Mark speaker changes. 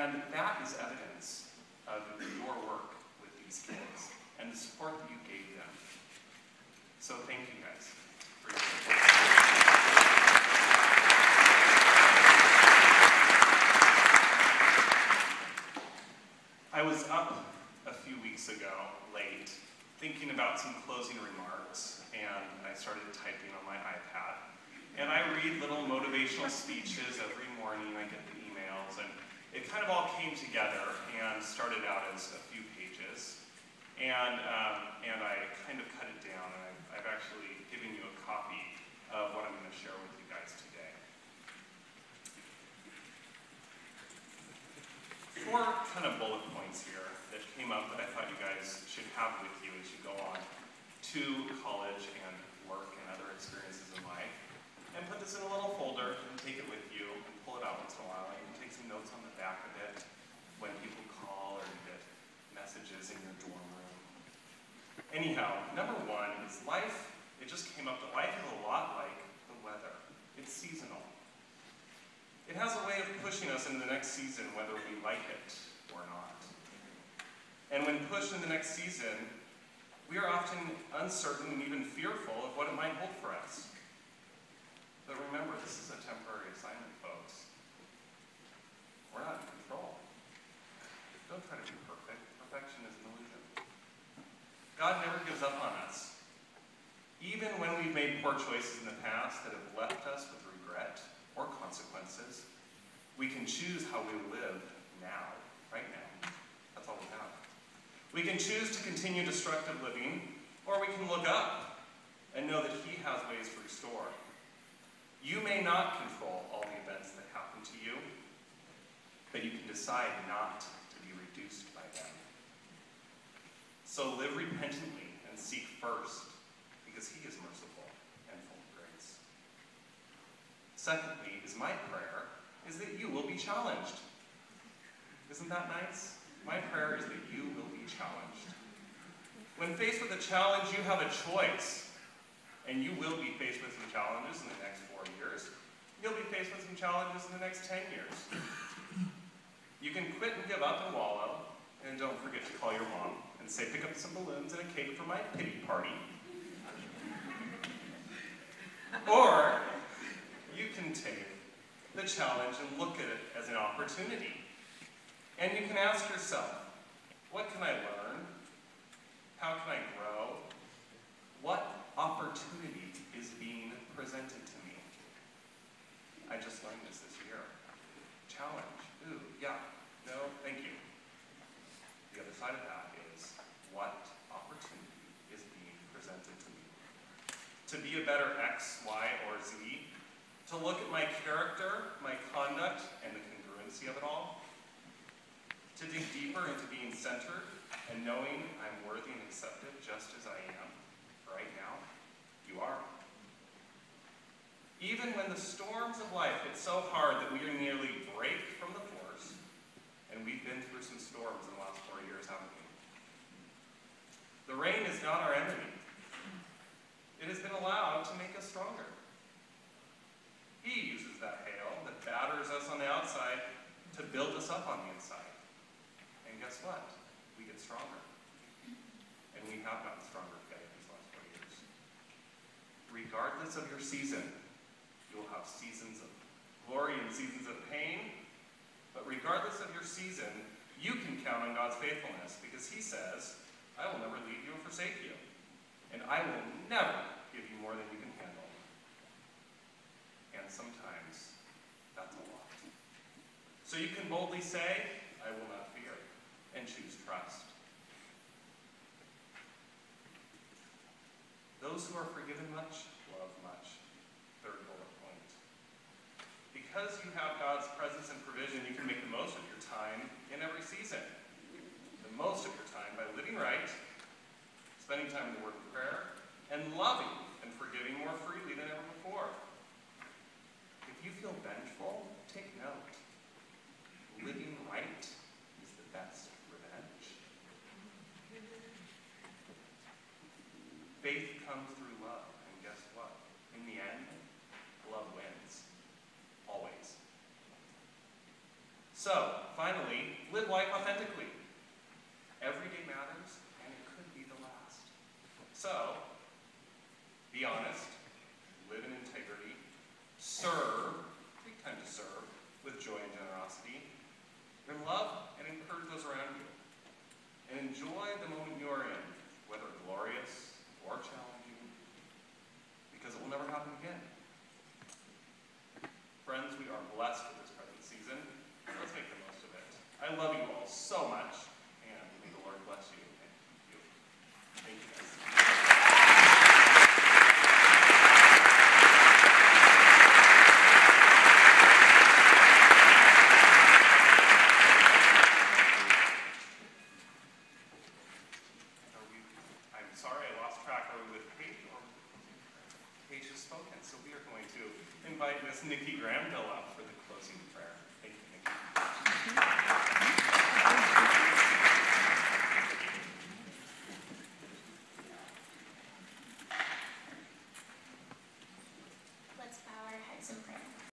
Speaker 1: And that is evidence of your work with these kids and the support that you gave them. So thank you guys for your support. I was up a few weeks ago, late, thinking about some closing remarks, and I started typing on my iPad. And I read little motivational speeches every morning. I get the emails, and it kind of all came together and started out as a few pages. And I kind of cut it down, and I've actually given you a copy of what I'm going to share with you guys today. 4 kind of bullet points here that came up that I thought you guys should have with you as you go on to college and work and other experiences in life. And put this in a little folder and take it with you and pull it out once in a while. You can take some notes on the back of it when people call or you get messages in your dorm room. Anyhow, number 1 is life. It just came up that life is a lot like the weather. It's seasonal. It has a way of pushing us into the next season whether we like it or not. And when pushed into the next season, we are often uncertain and even fearful of what it might hold for us. But remember, this is a temporary assignment, folks. We're not in control. Don't try to be perfect. Perfection is an illusion. God never gives up on us. Even when we've made poor choices in the past that have left us with regret or consequences, we can choose how we live now, right now. That's all we have. We can choose to continue destructive living, or we can look up and know that He has ways to restore. You may not control all the events that happen to you, but you can decide not to be reduced by them. So live repentantly and seek first, because He is merciful and full of grace. Secondly, is my prayer is that you will be challenged. Isn't that nice? My prayer is that you will be challenged. When faced with a challenge, you have a choice. And you will be faced with some challenges in the next 4 years. You'll be faced with some challenges in the next 10 years. You can quit and give up and wallow, and don't forget to call your mom and say, pick up some balloons and a cake for my pity party. Or you can take the challenge and look at it as an opportunity. And you can ask yourself, what can I learn? How can I grow? What opportunity is being presented to me? I just learned this year. Challenge. Ooh, yeah. No, thank you. The other side of that is, what opportunity is being presented to me? To be a better X, Y, or Z? To look at my character, my conduct, and the congruency of it all? To dig deeper into being centered and knowing I'm worthy and accepted just as I am? Right now, you are. Even when the storms of life hit so hard that we nearly break from the force, and we've been through some storms in the last 4 years, haven't we? The rain is not our enemy. It has been allowed to make us stronger. He uses that hail that batters us on the outside to build us up on the inside. And guess what? We get stronger. And we have gotten stronger. Regardless of your season, you will have seasons of glory and seasons of pain. But regardless of your season, you can count on God's faithfulness, because He says, I will never leave you or forsake you. And I will never give you more than you can handle. And sometimes, that's a lot. So you can boldly say, I will not fear, and choose trust. Those who are forgiven much, love much. Third bullet point. Because you have God's presence and provision, you can make the most of your time in every season. The most of your time by living right, spending time in the Word and prayer, and loving and forgiving more freely than ever before. If you feel vengeful, take note. Living right is the best revenge. Faith comes through love, and guess what? In the end, love wins. Always. So, finally, live life authentically. Every day matters, and it could be the last. So, be honest, live in integrity, serve, take time to serve, with joy and generosity, and love and encourage those around you. And enjoy the moment you are in, whether glorious or challenging, because it will never happen again. Friends, we are blessed with this present season. Let's make the most of it. I love you all so much, and may the Lord bless you and keep you. Thank you, guys. I'm sorry, I lost track. Are we with Paige, or Paige has spoken? So we are going to invite Miss Nikki Granville up for the closing prayer.